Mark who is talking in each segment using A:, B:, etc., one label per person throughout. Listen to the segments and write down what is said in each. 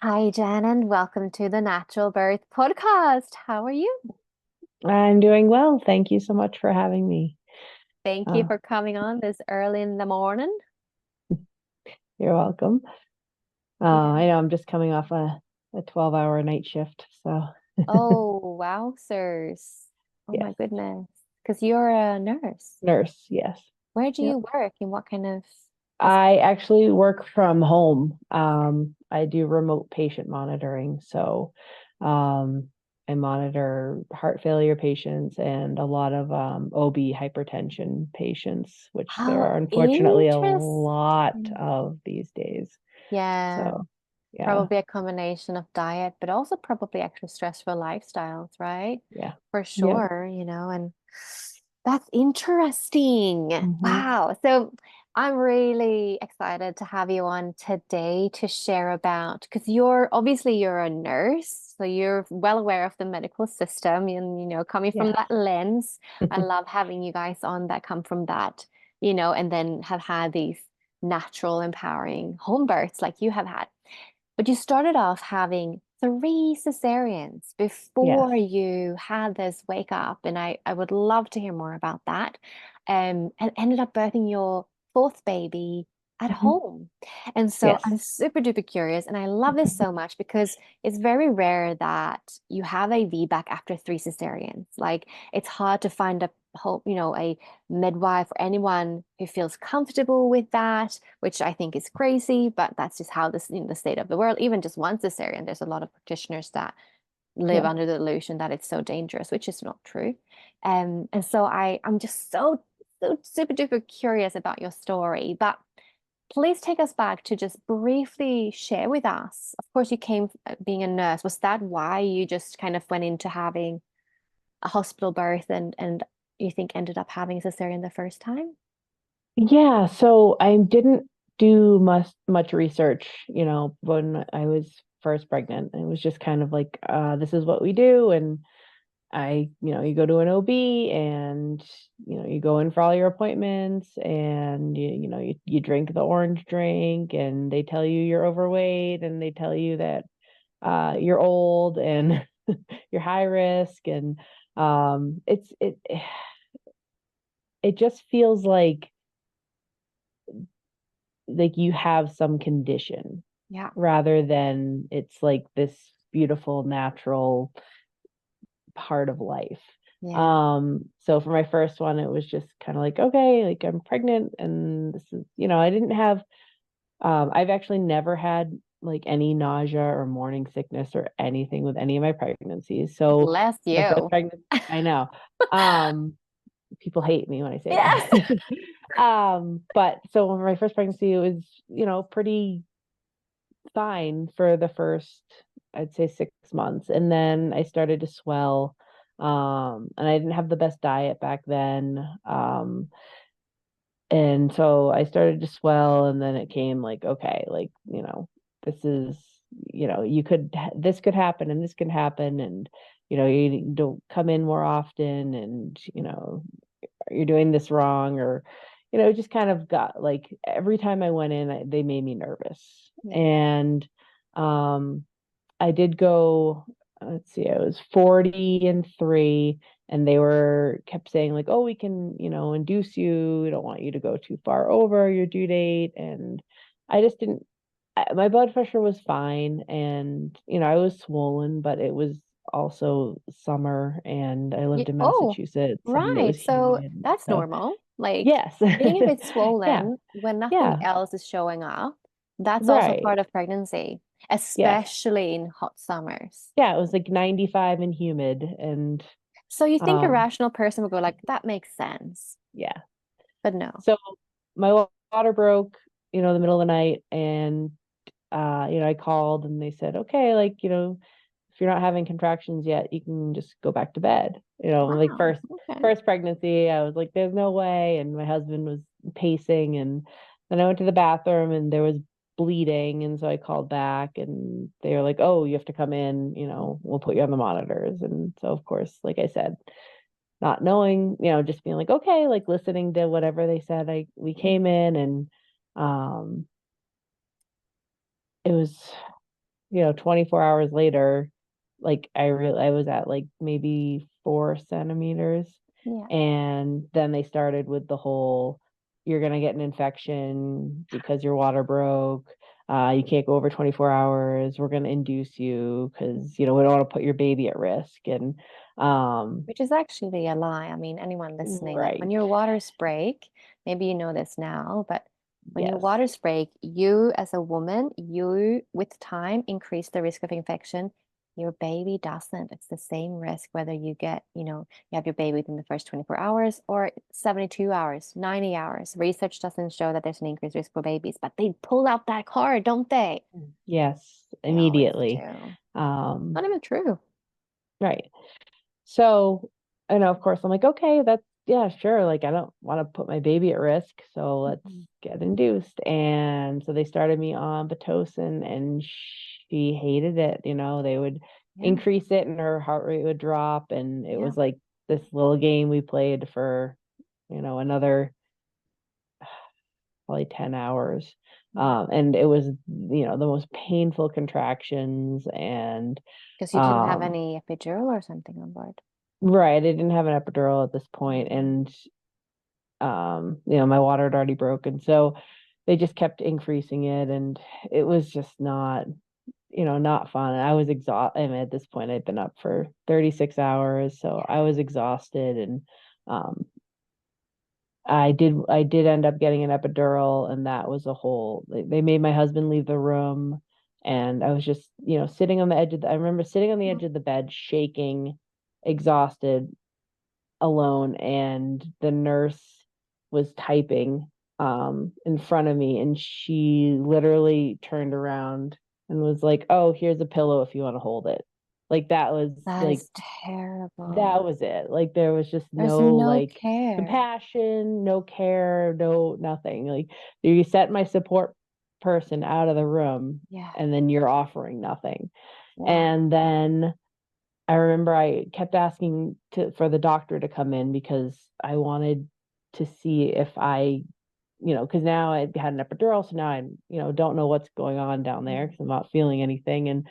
A: Hi, Jen, and welcome to the Natural Birth Podcast. How are you?
B: I'm doing well. Thank you so much for having me.
A: Thank you
B: Uh,
A: for coming on this early in the morning.
B: you're welcome.
A: Yeah.
B: I know I'm just coming off a 12-hour night shift. So,
A: Oh, wow, sirs. Oh my
B: yes,
A: goodness. Because you're a nurse.
B: nurse. Yes.
A: Where do
B: Yep.
A: you work? In what kind of
B: I actually work from home. I do remote patient monitoring. So, um, I monitor heart failure patients and a lot of OB hypertension patients, which there
A: How
B: are unfortunately a lot
A: interesting.
B: of these days.
A: Yeah,
B: So, yeah,
A: probably a combination of diet, but also probably extra stressful lifestyles, right?
B: yeah.
A: For
B: Yep.
A: sure, and that's interesting.
B: Hmm.
A: Wow. So I'm really excited to have you on today to share about, because you're a nurse, so you're well aware of the medical system and, coming from
B: Yes.
A: that lens, I love having you guys on that come from that, and then have had these natural, empowering home births like you have had. But you started off having three cesareans
B: Yes.
A: before you had this wake up, and I would love to hear more about that. And ended up birthing your fourth baby at
B: Hmm.
A: home. And so
B: Yes.
A: I'm super duper curious, and I love this so much because it's very rare that you have a VBAC after three cesareans. Like it's hard to find a midwife or anyone who feels comfortable with that, which I think is crazy, but that's just how this, the state of the world, even just one cesarean, there's a lot of practitioners that live
B: Yeah.
A: under the illusion that it's so dangerous, which is not true. And so I'm just so super duper curious about your story, but please take us back to just briefly share with us. Of course, you came being a nurse. Was that why you just kind of went into having a hospital birth and you think ended up having a cesarean the first time?
B: Yeah. So I didn't do much research, when I was first pregnant. It was just kind of like, this is what we do. And you go to an OB and, you go in for all your appointments and you drink the orange drink and they tell you you're overweight and they tell you that you're old and you're high risk and it just feels like you have some condition
A: Yeah.
B: rather than it's like this beautiful natural part of life.
A: Yeah.
B: So for my first one it was just kind of like, okay, like I'm pregnant and this is, I didn't have I've actually never had like any nausea or morning sickness or anything with any of my pregnancies. So
A: Bless
B: my first
A: you.
B: pregnancy, I know. Um People hate me when I say
A: Yes.
B: that. But so when my first pregnancy, it was, pretty fine for the first, I'd say 6 months. And then I started to swell. And I didn't have the best diet back then. And so I started to swell, and then it came like, okay, like, this is, this could happen and this can happen. And, you don't come in more often and, you're doing this wrong or it just kind of got like every time I went in they made me nervous
A: Yeah.
B: and um I did go, let's see, I was 40 and 3 and they were kept saying like, oh, we can, induce you, we don't want you to go too far over your due date. And I just didn't, my blood pressure was fine and I was swollen, but it was also summer and I lived in
A: Oh,
B: Massachusetts and it
A: right.
B: was
A: So
B: humid.
A: that's
B: So
A: normal. Like
B: yes.
A: being a bit
B: Yeah.
A: swollen when nothing
B: Yeah.
A: else is showing up, that's also
B: Right.
A: part of pregnancy,
B: Yes.
A: especially in hot summers.
B: Yeah, it was like 95 and humid and
A: So you think a
B: um
A: rational person would go like, that makes sense,
B: yeah.
A: but no.
B: So my water broke, in the middle of the night and I called and they said, okay, like, if you're not having contractions yet, you can just go back to bed. Like
A: Wow. Okay.
B: first pregnancy, I was like, there's no way. And my husband was pacing and then I went to the bathroom and there was bleeding. And so I called back and they were like, oh, you have to come in, we'll put you on the monitors. And so of course, like I said, not knowing, just being like, okay, like listening to whatever they said, we came in and um it was 24 hours later, like I was at like maybe 4 centimeters.
A: Yeah.
B: And then they started with the whole, you're gonna get an infection because your water broke. You can't go over 24 hours. We're gonna induce you because we don't want to put your baby at risk. And
A: Which is actually a lie. I mean, anyone listening, like when
B: right.
A: your waters break, maybe you know this now, but when your
B: Yes.
A: waters break, you as a woman, you with time increase the risk of infection. Your baby doesn't. It's the same risk whether you have your baby within the first 24 hours or 72 hours, 90 hours. Research doesn't show that there's an increased risk for babies, but they pull out that card, don't they?
B: Yes,
A: They always
B: immediately.
A: do.
B: Um,
A: Not even true.
B: right. So, and of course, I'm like, okay, that's, yeah, sure. Like, I don't want to put my baby at risk. So let's
A: Mhm.
B: get induced. And so they started me on Pitocin and she hated it. They would
A: Yeah.
B: increase it and her heart rate would drop. And it
A: Yeah.
B: was like this little game we played for, another probably 10 hours.
A: Yeah.
B: And it was, the most painful contractions. And,
A: Because you didn't have
B: um,
A: any epidural or something on board.
B: right, I didn't have an epidural at this point,
A: Mm.
B: and my water had already broken. So they just kept increasing it and it was just not fun. And I was exhausted. I mean, at this point I'd been up for 36 hours, so I
A: Yeah.
B: was exhausted. And um I did end up getting an epidural, and that was a whole, they made my husband leave the room. And I was just, sitting on the edge I remember sitting on the edge of the bed, shaking, exhausted, alone, and the nurse was typing in front of me, and she literally turned around and was like, "Oh, here's a pillow if you want to hold it." Like that was
A: That
B: like
A: is terrible.
B: that was it. Like there was just
A: There's
B: no
A: no
B: like
A: care.
B: compassion, no care, no nothing. Like you set my support person out of the room
A: Yeah.
B: and then you're offering nothing.
A: Yeah.
B: And then I remember I kept asking for the doctor to come in because I wanted to see if because now I had an epidural, so now I, don't know what's going on down there
A: Mm.
B: because I'm not feeling anything. And,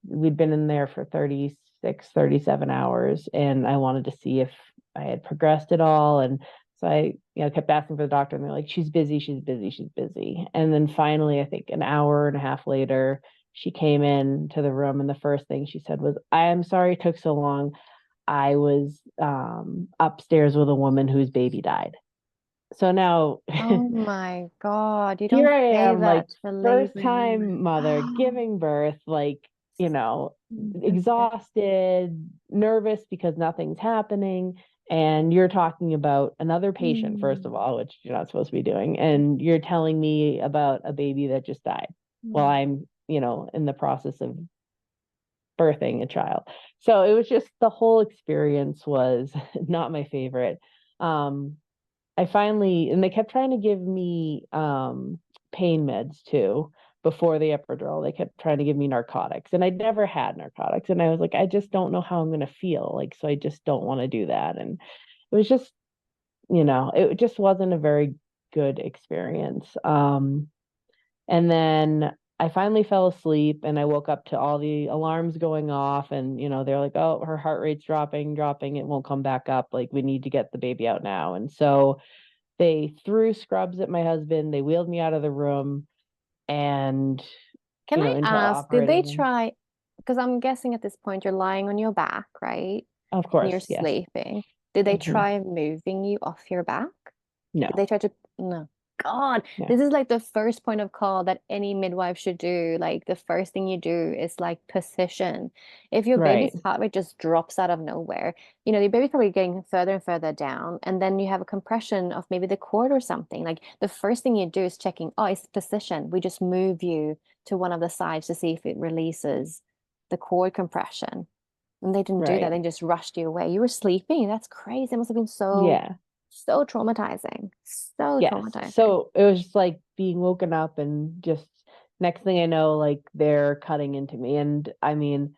B: we'd been in there for 36, 37 hours, and I wanted to see if I had progressed at all. And so I, kept asking for the doctor, and they're like, she's busy, she's busy, she's busy. And then finally, I think an hour and a half later, she came in to the room, and the first thing she said was, "I am sorry it took so long. I was upstairs with a woman whose baby died." So now
A: Oh my God. You
B: here
A: don't
B: I
A: say
B: am, like
A: that to a
B: first
A: laboring
B: time
A: woman.
B: mother giving birth, like,
A: That's it.
B: exhausted, nervous because nothing's happening. And you're talking about another patient, first of
A: Mm.
B: all, which you're not supposed to be doing. And you're telling me about a baby that just died while
A: Mm.
B: I'm, in the process of birthing a child. So it was just, the whole experience was not my favorite. Um, I finally, and they kept trying to give me pain meds too before the epidural. They kept trying to give me narcotics, and I'd never had narcotics. And I was like, I just don't know how I'm going to feel. Like, so I just don't want to do that. And it was just, it just wasn't a very good experience. And then I finally fell asleep, and I woke up to all the alarms going off. And, they're like, oh, her heart rate's dropping, dropping. It won't come back up. Like, we need to get the baby out now. And so they threw scrubs at my husband. They wheeled me out of the room and,
A: Can I
B: into
A: ask, did they
B: operating room.
A: try? Because I'm guessing at this point you're lying on your back, right?
B: Of
A: And you're
B: course, yes.
A: sleeping. Did they
B: Hmm.
A: try moving you off your back? Did
B: No,
A: they try to? No. God,
B: no,
A: this is like the first point of call that any midwife should do. Like the first thing you do is like position. If your baby's
B: right,
A: heart rate just drops out of nowhere, your baby's probably getting further and further down, and then you have a compression of maybe the cord or something. Like the first thing you do is checking, oh, it's position. We just move you to one of the sides to see if it releases the cord compression. And they didn't do that.
B: right.
A: They just rushed you away. You were sleeping. That's crazy. It must have been
B: Yeah,
A: so traumatizing. So
B: yes.
A: traumatizing.
B: So it was just like being woken up, and just next thing I know, like they're cutting into me. And I mean,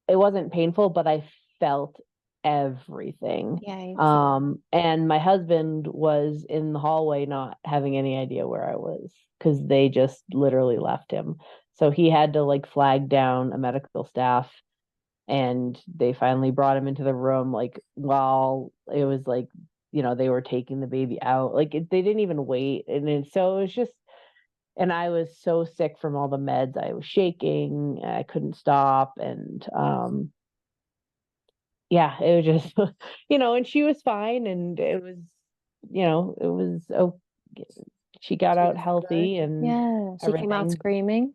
B: it wasn't painful, but I felt everything.
A: Yeah, yeah.
B: And my husband was in the hallway, not having any idea where I was. because they just literally left him. So he had to like flag down a medical staff, and they finally brought him into the room like while it was like, they were taking the baby out. Like they didn't even wait. And then so it was just, and I was so sick from all the meds. I was shaking, I couldn't stop. And yeah, it was just, and she was fine. And it was, it was, oh, she got
A: She
B: out
A: was good.
B: healthy and
A: Yeah, she came out
B: everything.
A: screaming.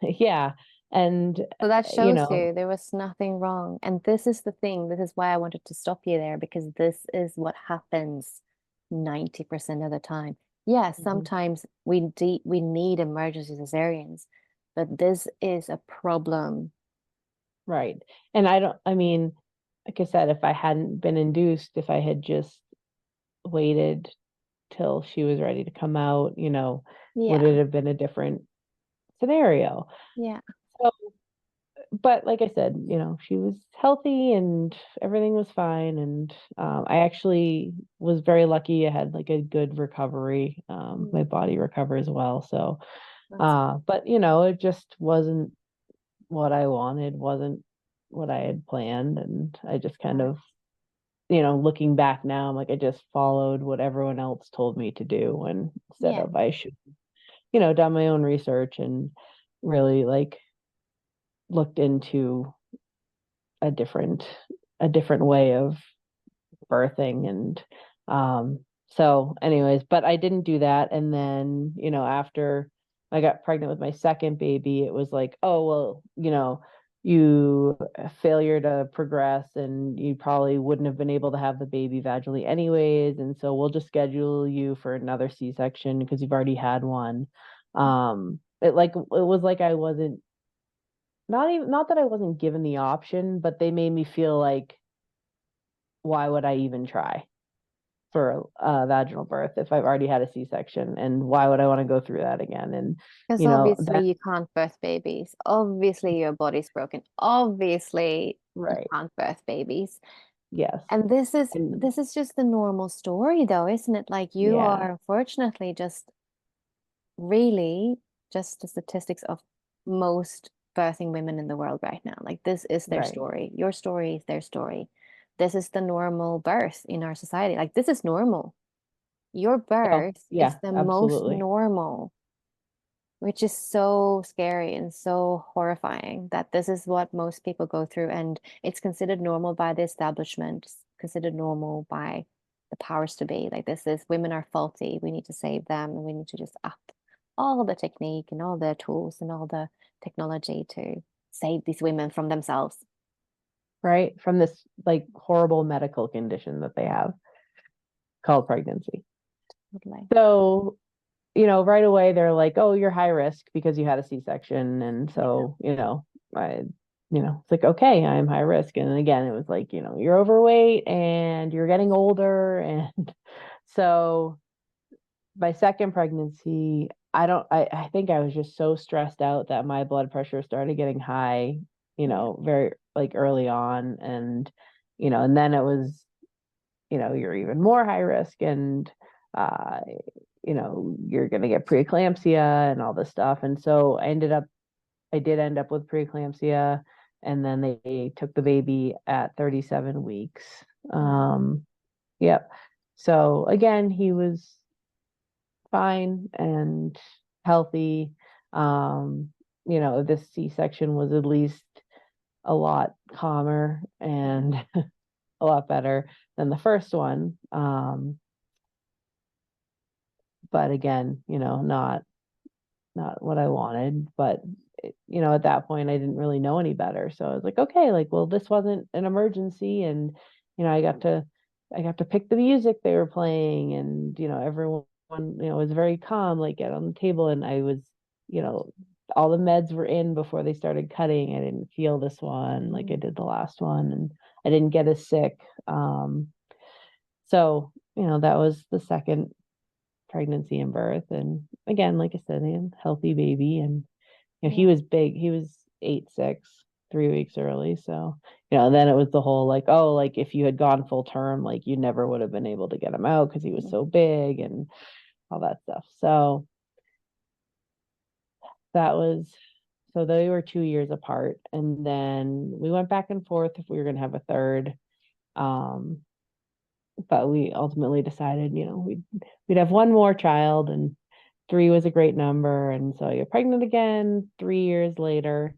B: Yeah. And,
A: So that
B: you
A: shows
B: know,
A: you there was nothing wrong. And this is the thing. This is why I wanted to stop you there because this is what happens 90% of the time. Yeah,
B: mhm,
A: sometimes we need emergency cesareans, but this is a problem.
B: right. And I mean, like I said, if I hadn't been induced, if I had just waited till she was ready to come out, would
A: Yeah,
B: it have been a different scenario?
A: yeah,
B: So, but like I said, she was healthy and everything was fine. And I actually was very lucky. I had like a good recovery. My
A: mm,
B: body recovers well. So,
A: that's
B: but it just wasn't what I wanted, wasn't what I had planned. And I just kind
A: right.
B: of, looking back now, I'm like, I just followed what everyone else told me to do. And instead
A: Yeah,
B: of, I should, done my own research and really like looked into a different, a different way of birthing. And um so anyways, but I didn't do that. And then after I got pregnant with my second baby, it was like, oh well, you failure to progress and you probably wouldn't have been able to have the baby vaginally anyways, and so we'll just schedule you for another C-section because you've already had one. It was like I wasn't, not that I wasn't given the option, but they made me feel like, why would I even try for a vaginal birth if I've already had a C-section, and why would I want to go through that again? And
A: because obviously
B: that,
A: you can't birth babies. Obviously your body's broken. Obviously you
B: right.
A: can't birth babies.
B: Yes.
A: And this is
B: And
A: this is just the normal story though, isn't it? Like you
B: yeah,
A: are unfortunately just really just the statistics of most birthing women in the world right now. Like this is their
B: right.
A: story. Your story is their story. This is the normal birth in our society. Like this is normal. Your
B: Oh,
A: birth is
B: yeah,
A: the most
B: absolutely.
A: normal, which is so scary and so horrifying that this is what most people go through. And it's considered normal by the establishment, it's considered normal by the powers to be. Like this is women are faulty. We need to save them and we need to just up all the technique and all the tools and all the technology to save these women from themselves.
B: Right. From this like horrible medical condition that they have called pregnancy.
A: Totally.
B: So, right away they're like, oh, you're high risk because you had a C-section. And
A: Yeah.
B: so, I, it's like, okay, I'm high risk. And again, it was like, you're overweight and you're getting older. And so my second pregnancy, I think I was just so stressed out that my blood pressure started getting high,
A: Yeah.
B: very like early on. And, and then it was, you're even more high risk. And, uh, you're going to get preeclampsia and all this stuff. And so I did end up with preeclampsia. And then they took the baby at 37 weeks.
A: Mm.
B: Yep. So again, he was fine and healthy. Um, this C-section was at least a lot calmer
A: Yeah.
B: and a lot better than the first one. But again, not what I wanted. But at that point, I didn't really know any better. So I was like, okay, like, well, this wasn't an emergency, and I got to pick the music they were playing, and everyone was very calm, like get on the table, and I was, you know, all the meds were in before they started cutting. I didn't feel this one like I
A: Mm.
B: did the last one, and I didn't get as sick. So that was the second pregnancy and birth. And again, like I said, a healthy baby. And he
A: Yeah.
B: was big. He was 8'6", 3 weeks early. So, then it was the whole like, oh, like if you had gone full term, like you never would have been able to get him out because he was
A: Yeah.
B: so big and all that stuff. So that was so they were 2 years apart, and then we went back and forth if we were going to have a third. Um, but we ultimately decided, we'd have one more child, and three was a great number. And so I got pregnant again 3 years later.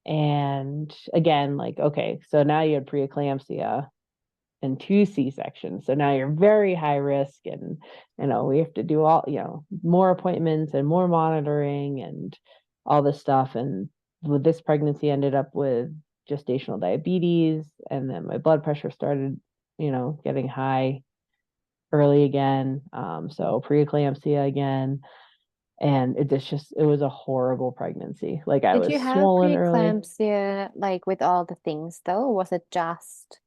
B: And again, like, okay, so now you had preeclampsia and two C-sections. So now you're very high risk, and we have to do all, more appointments and more monitoring and all this stuff. And with this pregnancy ended up with gestational diabetes, and then my blood pressure started, getting high early again. So preeclampsia again. And it was a horrible pregnancy. Like I
A: Did
B: was
A: you have
B: swollen early.
A: preeclampsia like with all the things though? Or was it just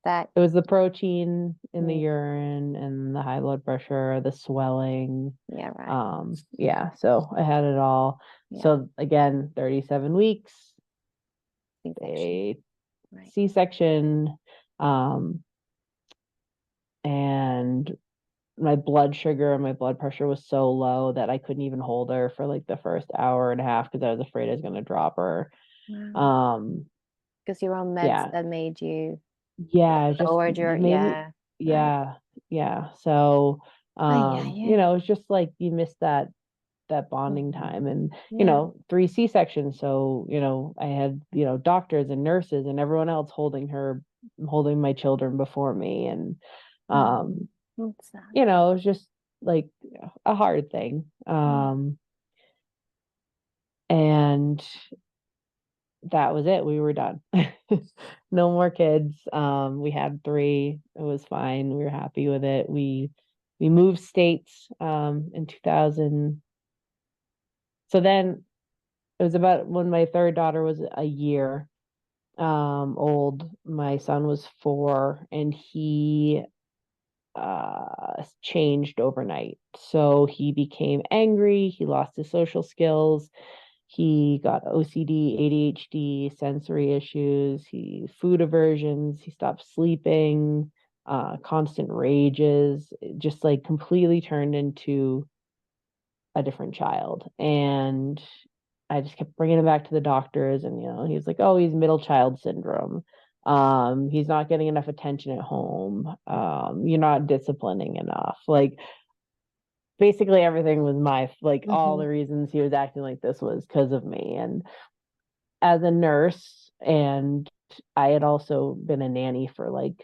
A: that?
B: It was the protein in the
A: Mm,
B: urine and the high blood pressure, the swelling.
A: yeah, right.
B: Yeah, so I had it all.
A: Yeah,
B: So again, 37 weeks,
A: C-section.
B: a
A: Right.
B: C-section, um, and my blood sugar and my blood pressure was so low that I couldn't even hold her for like the first hour and a half because I was afraid I was going to drop her.
A: Wow.
B: Um,
A: Because you're on meds
B: yeah,
A: that made you
B: yeah, just
A: lowered your,
B: it made me,
A: yeah, right.
B: yeah, yeah. So,
A: Oh, yeah, yeah.
B: it's just like you miss that bonding
A: Mhm.
B: time. And
A: Yeah.
B: three C-sections, so I had doctors and nurses and everyone else holding my children before me. And
A: Mm.
B: um
A: That's sad.
B: it was just like a hard thing.
A: Yeah.
B: And that was it. We were done. No more kids. We had three. It was fine. We were happy with it. We moved states in 2000. So then it was about when my third daughter was a year old. My son was 4, and he changed overnight. So he became angry, he lost his social skills, he got OCD, ADHD, sensory issues, food aversions, he stopped sleeping, constant rages, just like completely turned into a different child. And I just kept bringing him back to the doctors, and he was like, "Oh, he's middle child syndrome. He's not getting enough attention at home. You're not disciplining enough." Like basically everything was like all
A: Mm-hmm.
B: the reasons he was acting like this was because of me. And as a nurse, and I had also been a nanny for like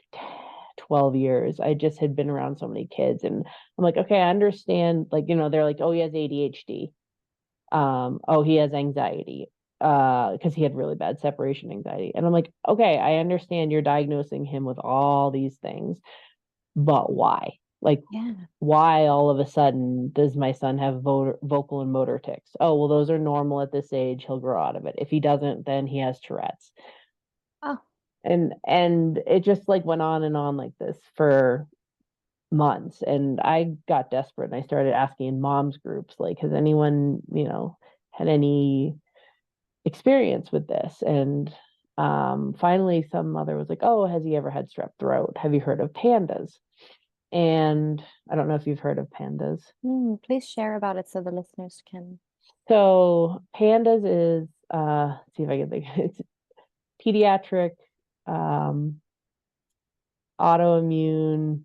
B: 12 years. I just had been around so many kids, and I'm like, okay, I understand. Like, they're like, "Oh, he has ADHD. Oh, he has anxiety." Because he had really bad separation anxiety. And I'm like, okay, I understand you're diagnosing him with all these things, but why? Like,
A: Yeah.
B: why all of a sudden does my son have vocal and motor tics? Oh, well, those are normal at this age. He'll grow out of it. If he doesn't, then he has Tourette's.
A: Oh,
B: And it just like went on and on like this for months. And I got desperate, and I started asking in moms groups, like, has anyone, had any experience with this? And finally some mother was like, "Oh, has he ever had strep throat? Have you heard of pandas?" And I don't know if you've heard of pandas.
A: please share about it so the listeners can.
B: So pandas is let's see if I can think. It's pediatric um autoimmune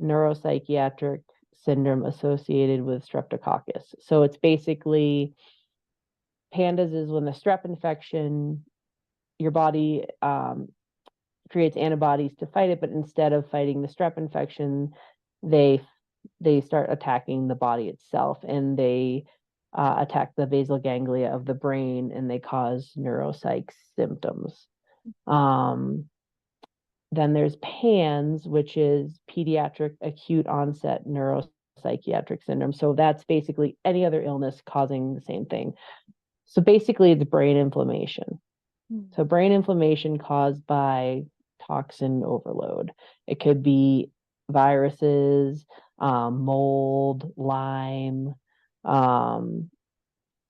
B: neuropsychiatric syndrome associated with streptococcus. So it's basically, pandas is when the strep infection, your body creates antibodies to fight it, but instead of fighting the strep infection, they they start attacking the body itself, and they attack the basal ganglia of the brain, and they cause neuropsych symptoms. Um, then there's PANS, which is pediatric acute onset neuropsychiatric syndrome. So that's basically any other illness causing the same thing. So basically, it's brain inflammation.
A: Mm.
B: So brain inflammation caused by toxin overload. It could be viruses, mold, Lyme, um,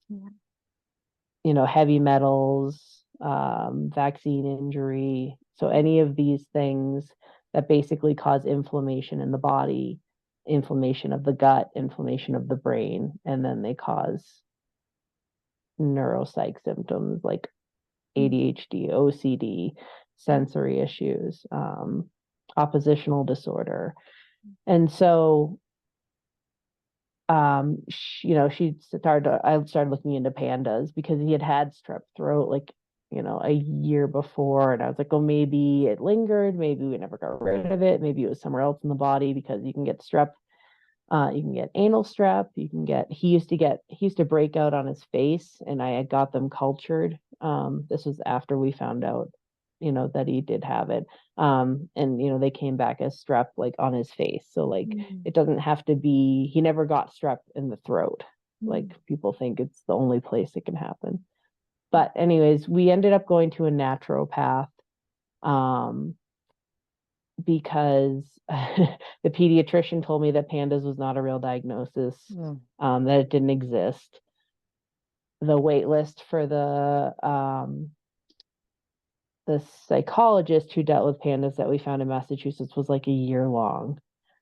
A: Yeah.
B: heavy metals, vaccine injury. So any of these things that basically cause inflammation in the body, inflammation of the gut, inflammation of the brain, and then they cause neuropsych symptoms like ADHD, OCD, sensory issues, oppositional disorder. And so I started looking into pandas because he had strep throat like, a year before. And I was like, oh, maybe it lingered. Maybe we never got rid of it. Maybe it was somewhere else in the body, because you can get strep. You can get anal strep. He used to break out on his face, and I had got them cultured. This was after we found out, that he did have it. And they came back as strep like on his face. So like it doesn't have to be, he never got strep in the throat. Like people think it's the only place it can happen. But anyways, we ended up going to a naturopath. Because the pediatrician told me that pandas was not a real diagnosis, that it didn't exist. The wait list for the psychologist who dealt with pandas that we found in Massachusetts was like a year-long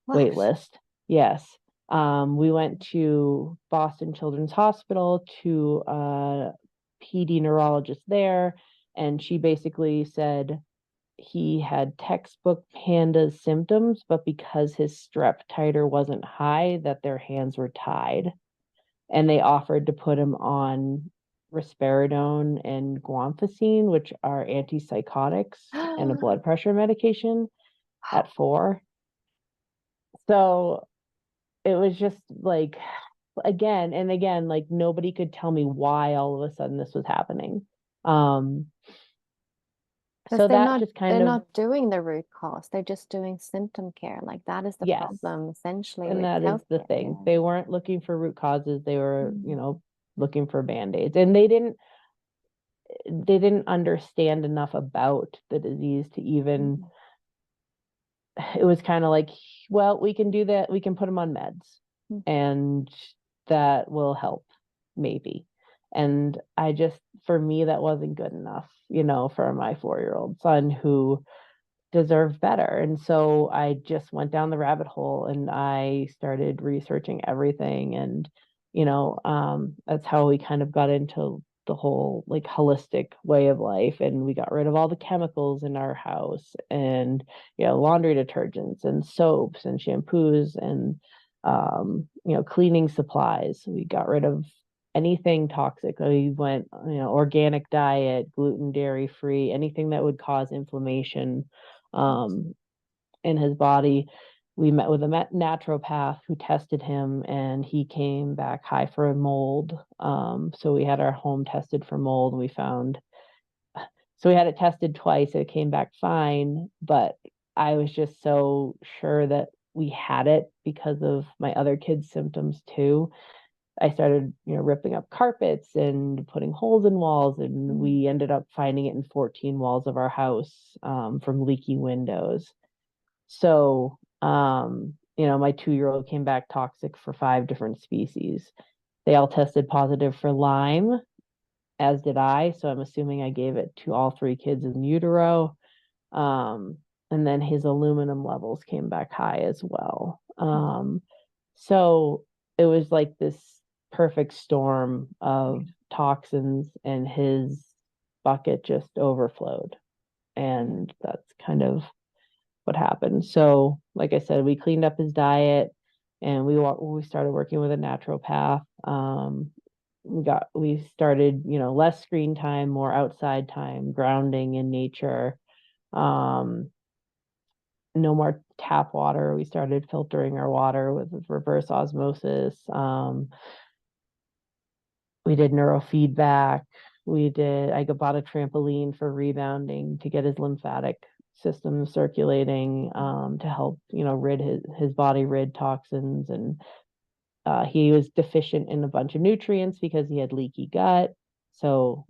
B: wait list. Yes. We went to Boston Children's Hospital to a PD neurologist there, and she basically said he had textbook pandas symptoms, but because his strep titer wasn't high, that their hands were tied. And they offered to put him on risperidone and guanfacine, which are antipsychotics and a blood pressure medication at 4. So it was just like, again and again, like nobody could tell me why all of a sudden this was happening.
A: Because
B: So that just
A: they're
B: kind of,
A: not doing the root cause. They're just doing symptom care. Like that is the
B: yes.
A: problem essentially
B: And
A: with
B: that is the
A: healthcare.
B: thing.
A: Yeah.
B: They weren't looking for root causes. They were, looking for band-aids. And they didn't understand enough about the disease to even, it was kind of like, well, we can do that. We can put them on meds and that will help maybe. And for me, that wasn't good enough, for my 4-year-old son who deserved better. And so I just went down the rabbit hole and I started researching everything. And, that's how we kind of got into the whole like holistic way of life. And we got rid of all the chemicals in our house and, laundry detergents and soaps and shampoos and, cleaning supplies. We got rid of anything toxic. We went, organic diet, gluten, dairy free, anything that would cause inflammation in his body. We met with a naturopath who tested him, and he came back high for a mold. So we had our home tested for mold, and we had it tested twice. It came back fine, but I was just so sure that we had it because of my other kids' symptoms too. I started, ripping up carpets and putting holes in walls, and we ended up finding it in 14 walls of our house, from leaky windows. So, my 2-year-old came back toxic for 5 different species. They all tested positive for Lyme, as did I. So I'm assuming I gave it to all 3 kids in utero. And then his aluminum levels came back high as well. So it was like this perfect storm of toxins, and his bucket just overflowed. And that's kind of what happened. So, like I said, we cleaned up his diet, and we started working with a naturopath. We started, less screen time, more outside time, grounding in nature. No more tap water. We started filtering our water with reverse osmosis. We did neurofeedback. I bought a trampoline for rebounding to get his lymphatic system circulating, to help, rid his body, rid toxins. And he was deficient in a bunch of nutrients because he had leaky gut. So,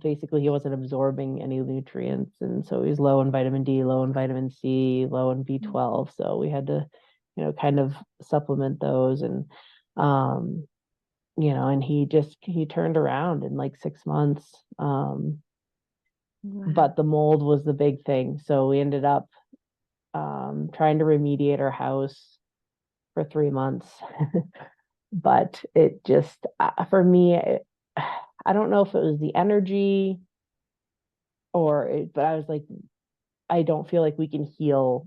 B: basically he wasn't absorbing any nutrients. And so he was low in vitamin D, low in vitamin C, low in B12. So we had to, kind of supplement those. And, and he turned around in like 6 months. But the mold was the big thing. So we ended up, trying to remediate our house for 3 months. But it just, for me, I don't know if it was the energy but I was like, I don't feel like we can heal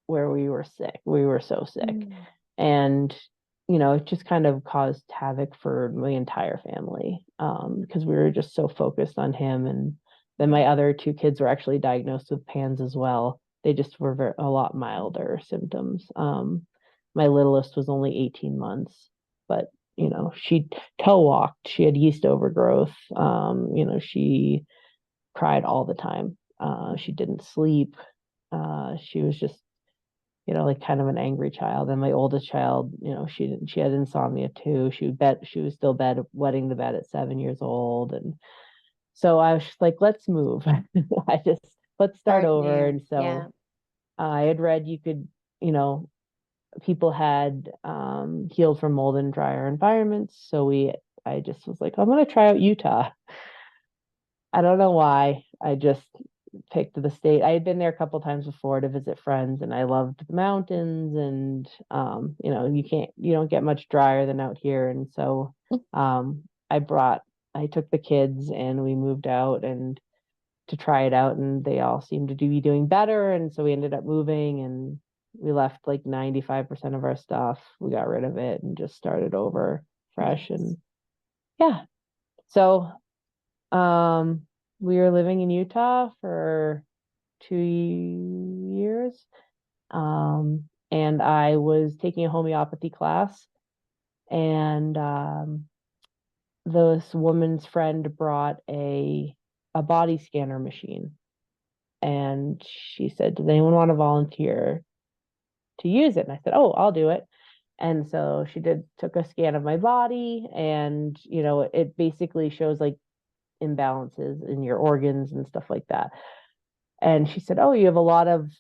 B: where we were sick. We were so sick.
A: Mm.
B: And, it just kind of caused havoc for my entire family because we were just so focused on him. And then my
A: Right.
B: other two kids were actually diagnosed with PANS as well. They just were a lot milder symptoms. My littlest was only 18 months, but, she toe walked, she had yeast overgrowth. She cried all the time. She didn't sleep. She was just like kind of an angry child. And my oldest child, she had insomnia too. She was still wetting the bed at 7 years old. And so I was just like, let's move. Let's start
A: Start
B: over.
A: new.
B: And
A: Yeah.
B: so I had read you could, people had healed from mold in drier environments. I just was like, I'm gonna try out Utah. I don't know why. I just picked the state. I had been there a couple times before to visit friends, and I loved the mountains. And you don't get much drier than out here. And so um, I brought, I took the kids, and we moved out and to try it out, and they all seemed to be doing better. And so we ended up moving, and we left like 95% of our stuff. We got rid of it and just started over fresh.
A: Nice.
B: And yeah, so we were living in Utah for 2 years. And I was taking a homeopathy class, and this woman's friend brought a body scanner machine, and she said, "Does anyone want to volunteer to use it?" And I said, "Oh, I'll do it." And so she took a scan of my body, and it basically shows like imbalances in your organs and stuff like that. And she said, "Oh, you have a lot of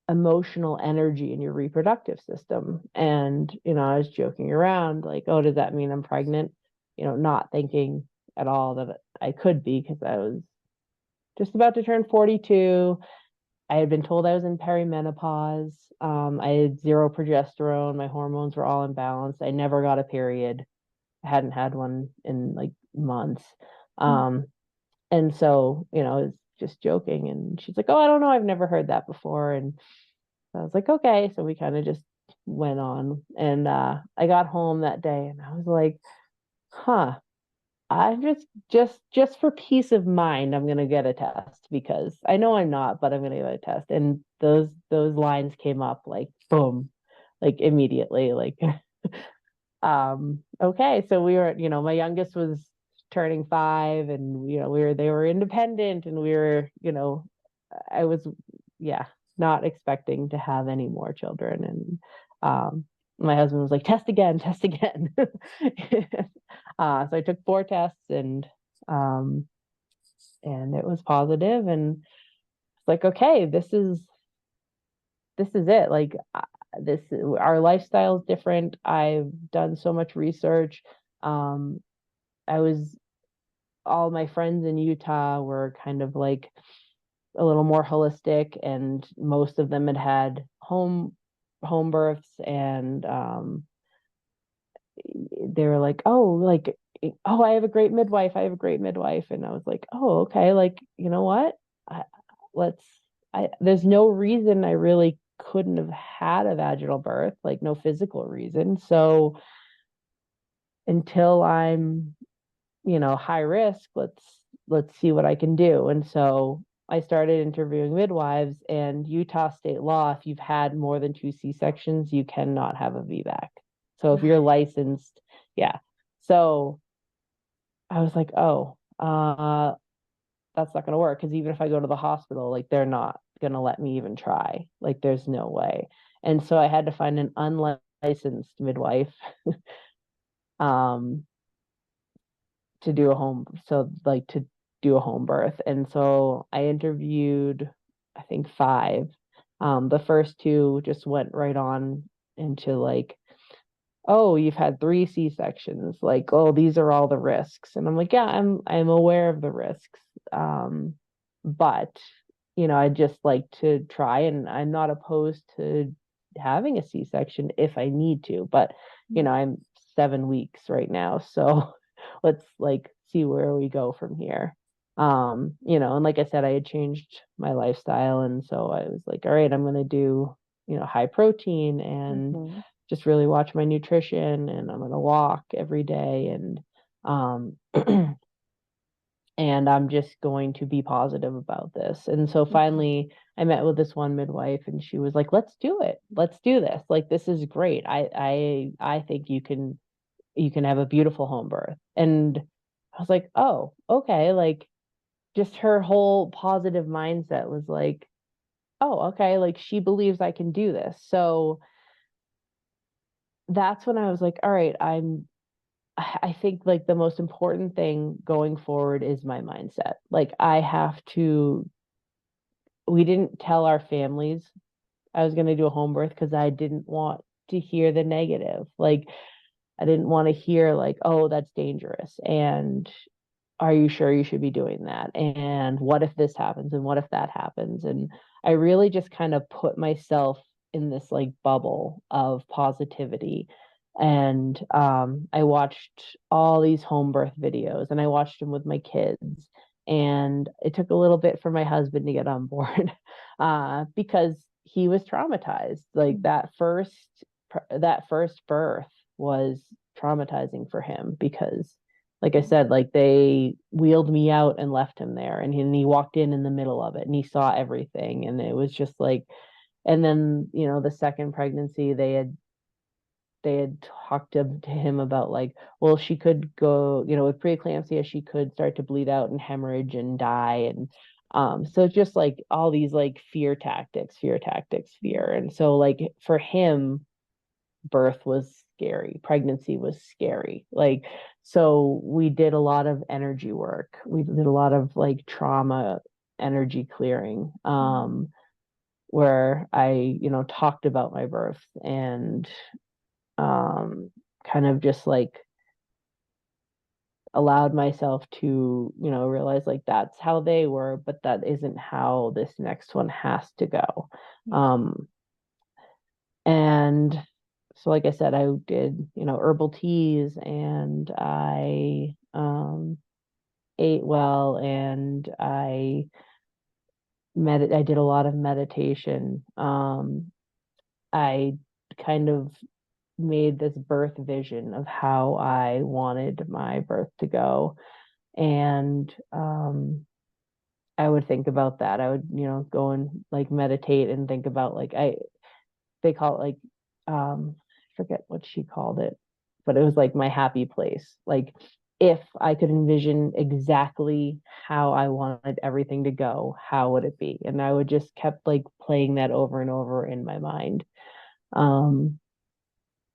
B: emotional energy in your reproductive system." And I was joking around like, "Oh, does that mean I'm pregnant?" Not thinking at all that I could be, because I was just about to turn 42. I had been told I was in perimenopause. I had zero progesterone. My hormones were all imbalanced. I never got a period. I hadn't had one in like months.
A: Mm.
B: um and so I was just joking, and she's like, "Oh, I don't know, I've never heard that before." And I was like, "Okay." So we kind of just went on. And I got home that day, and I was like, huh, I'm just for peace of mind, I'm gonna get a test, because I know I'm not, but I'm gonna get a test. And those lines came up like boom, like immediately, like okay. So we were, my youngest was turning 5, and they were independent, and we were, I was, yeah, not expecting to have any more children. And my husband was like, "Test again, test again." So I took 4 tests, um and it was positive. And it's like, okay, this is it. Like this our lifestyle is different. I've done so much research. um I was All my friends in Utah were kind of like a little more holistic, and most of them had had home births. And they were like, "Oh, like, oh, I have a great midwife. I have a great midwife." And I was like, "Oh, okay. Like, you know what? I, let's. There's no reason I really couldn't have had a vaginal birth, like no physical reason. So until I'm, high risk, let's see what I can do." And so I started interviewing midwives. And Utah state law, if you've had more than 2 C-sections, you cannot have a VBAC. So if you're
A: Right.
B: licensed, yeah. So I was like, "Oh, that's not gonna work, because even if I go to the hospital, like they're not gonna let me even try. Like there's no way." And so I had to find an unlicensed midwife um to do a home birth. And so I interviewed, I think, 5. The first 2 just went right on into like, "Oh, you've had 3 C-sections. Like, oh, these are all the risks." And I'm like, "Yeah, I'm aware of the risks. But I'd just like to try, and I'm not opposed to having a C-section if I need to. But
A: Mm.
B: I'm 7 weeks right now, so let's like see where we go from here. And like I said, I had changed my lifestyle, and so I was like, all right, I'm going to do, high protein and
A: Mhm.
B: just really watch my nutrition, and I'm going to walk every day, and um and I'm just going to be positive about this. And so
A: Mhm.
B: finally I met with this one midwife, and she was like, let's do it. Let's do this. Like, this is great. I think you can have a beautiful home birth. And I was like, oh, okay. Like, just her whole positive mindset was like, oh, okay, like she believes I can do this. So that's when I was like, all right, I think like the most important thing going forward is my mindset. Like, we didn't tell our families I was going to do a home birth because I didn't want to hear the negative. Like, I didn't want to hear like, oh, that's dangerous. And are you sure you should be doing that? And what if this happens? And what if that happens? And I really just kind of put myself in this like bubble of positivity. And I watched all these home birth videos, and I watched them with my kids. And it took a little bit for my husband to get on board because he was traumatized. Like,
A: Mhm.
B: that first birth was traumatizing for him because, like I said, like they wheeled me out and left him there, and he walked in the middle of it, and he saw everything, and it was just like. And then, the second pregnancy, they had talked to him about like, well, she could go, with preeclampsia, she could start to bleed out and hemorrhage and die. And so just like all these like fear tactics, fear. And so like for him, birth was scary, pregnancy was scary. Like, so we did a lot of energy work. We did a lot of like trauma energy clearing, where I, talked about my birth, and kind of just like allowed myself to, realize like that's how they were, but that isn't how this next one has to go.
A: Mhm.
B: Um, and so, like I said, I did, herbal teas, and I ate well, and I did a lot of meditation. I kind of made this birth vision of how I wanted my birth to go. And I would think about that. I would, go and like meditate and think about like they call it like I forget what she called it, but it was like my happy place. Like, if I could envision exactly how I wanted everything to go, how would it be? And I would just kept like playing that over and over in my mind. Um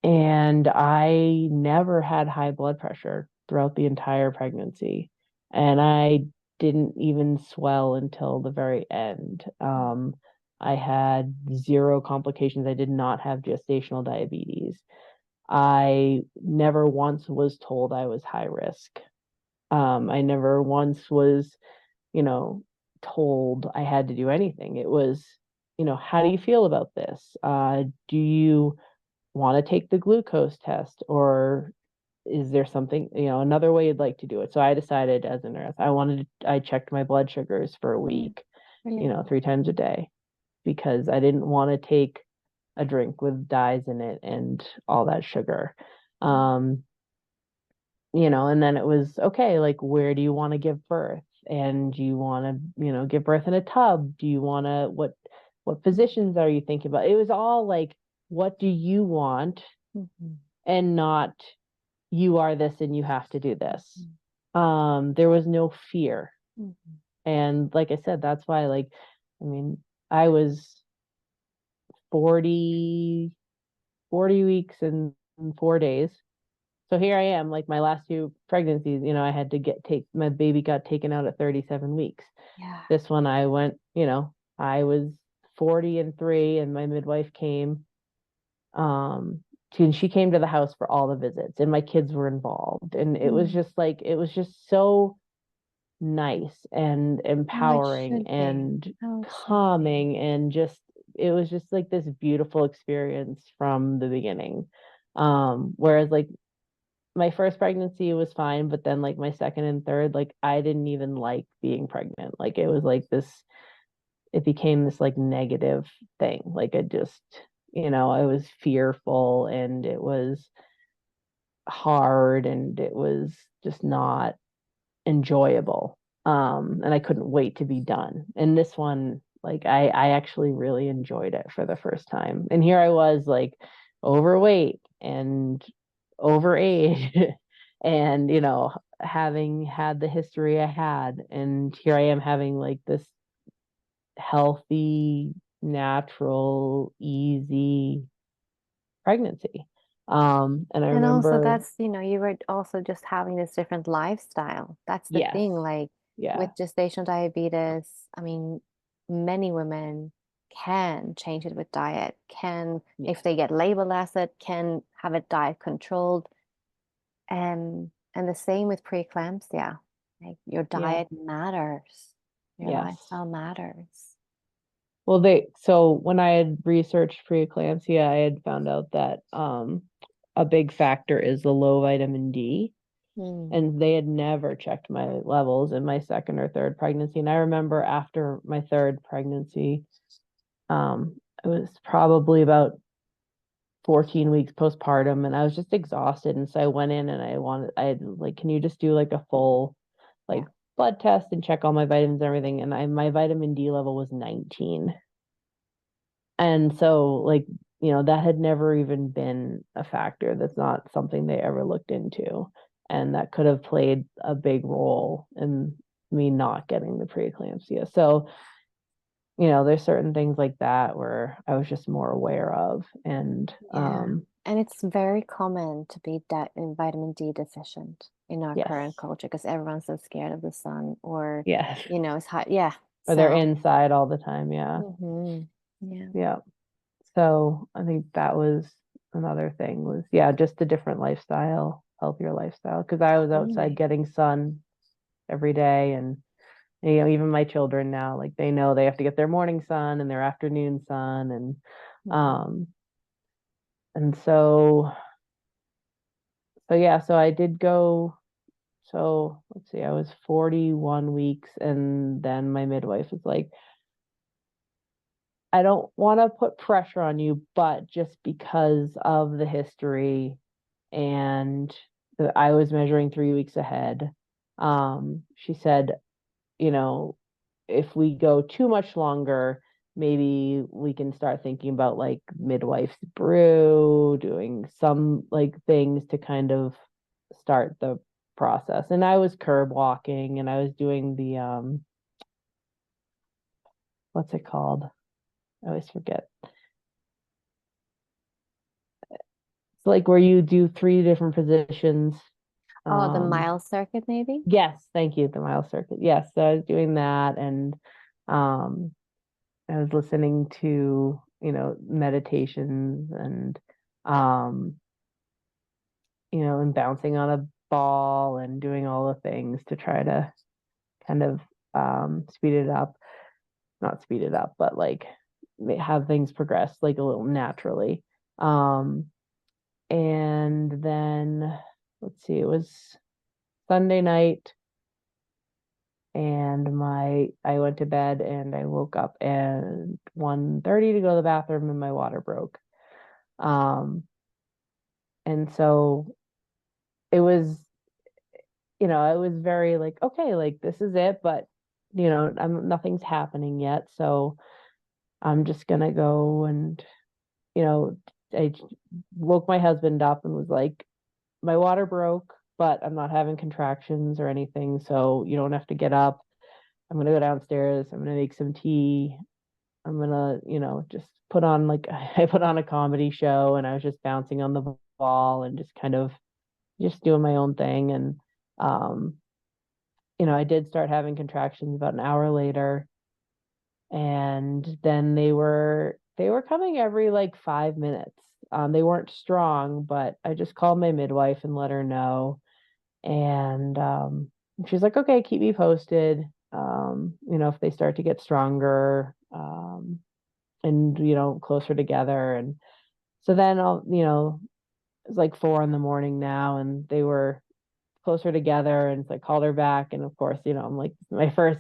B: and I never had high blood pressure throughout the entire pregnancy. And I didn't even swell until the very end. I had zero complications. I did not have gestational diabetes. I never once was told I was high risk. I never once was, you know, told I had to do anything. It was, how do you feel about this? Do you want to take the glucose test, or is there something, another way you'd like to do it? So I decided as a nurse, I checked my blood sugars for a
A: Mm.
B: week,
A: Brilliant.
B: 3 times a day, because I didn't want to take a drink with dyes in it and all that sugar. Um, and then it was okay, like, where do you want to give birth? And do you want to, give birth in a tub? Do you want to, what positions are you thinking about? It was all like, what do you want?
A: Mhm.
B: And not, you are this and you have to do this.
A: Mhm.
B: There was no fear.
A: Mhm.
B: And like I said, that's why, like, I mean, I was 40 40 weeks and 4 days. So here I am, like my last two pregnancies, I had to take my baby got taken out at 37 weeks.
A: Yeah.
B: This one I went, I was 40 and 3, and my midwife came. And she came to the house for all the visits, and my kids were involved. And
A: Mm.
B: it was just so nice and
A: How it
B: empowering
A: should be.
B: and
A: How it should be.
B: calming, and just it was just like this beautiful experience from the beginning. Whereas like my first pregnancy was fine, but then like my second and third, like I didn't even like being pregnant. Like it was like this, it became this like negative thing. Like it just, I was fearful and it was hard and it was just not enjoyable. And I couldn't wait to be done. And this one, like I actually really enjoyed it for the first time. And here I was like overweight and overage and having had the history I had, and here I am having like this healthy, natural, easy pregnancy. And I
A: And also
B: remember,
A: that's, you were also just having this different lifestyle. That's the
B: yes,
A: thing, like
B: yeah,
A: with gestational diabetes, I mean, many women can change it with diet, can, if
B: yes,
A: they get labeled as it, can have it diet controlled. And the same with preeclampsia. Like your
B: yeah,
A: diet matters, your
B: yes.
A: lifestyle matters.
B: Well, so when I had researched preeclampsia, I had found out that a big factor is the low vitamin D.
A: Hmm.
B: And they had never checked my levels in my second or third pregnancy. And I remember after my third pregnancy, it was probably about 14 weeks postpartum, and I was just exhausted. And so I went in and I had like, can you just do like a full like
A: Yeah.
B: blood test and check all my vitamins and everything? And my vitamin D level was 19. And so, like, that had never even been a factor. That's not something they ever looked into. And that could have played a big role in me not getting the preeclampsia. So, there's certain things like that where I was just more aware of. And
A: Yeah. And it's very common to be vitamin D deficient in our
B: yes,
A: current culture because everyone's so scared of the sun or,
B: yes.
A: it's hot. Yeah.
B: Or they're
A: So,
B: inside all the time. Yeah.
A: yeah,
B: Yeah. So I think that was another thing was, yeah, just a different lifestyle, healthier lifestyle. Because I was outside
A: totally.
B: getting sun every day, and even my children now, like they know they have to get their morning sun and their afternoon sun,
A: Mhm.
B: um and so yeah, so I did go. So let's see, I was 41 weeks, and then my midwife was like, I don't want to put pressure on you, but just because of the history and I was measuring 3 weeks ahead, she said, you know, if we go too much longer, maybe we can start thinking about like midwife's brew, doing some like things to kind of start the process. And I was curb walking and I was doing the what's it called? I always forget. It's like where you do three different positions.
A: Oh, the
B: Um,
A: mile circuit, maybe?
B: yes, thank you, the mile circuit. Yes, so I was doing that, and um I was listening to, meditations and um, and bouncing on a ball and doing all the things to try to kind of speed it up. Not speed it up, but like have things progress like a little naturally. Um, and then let's see, it was Sunday night and I went to bed and I woke up and 1:30 to go to the bathroom and my water broke. Um, and so it was, it was very like, okay, like this is it, but nothing's happening yet. So I'm just gonna go and, you know, I woke my husband up and was like, my water broke, but I'm not having contractions or anything. So you don't have to get up. I'm gonna go downstairs. I'm gonna make some tea. I'm gonna, just put on like I put on a comedy show and I was just bouncing on the ball and just kind of just doing my own thing. And um, I did start having contractions about an hour later, and then they were coming every like 5 minutes. They weren't strong, but I just called my midwife and let her know. And she's like, okay, keep me posted. If they start to get stronger, and closer together. And so then I'll, it's like 4 in the morning now, and they were closer together, and so I called her back, and of course, I'm like my first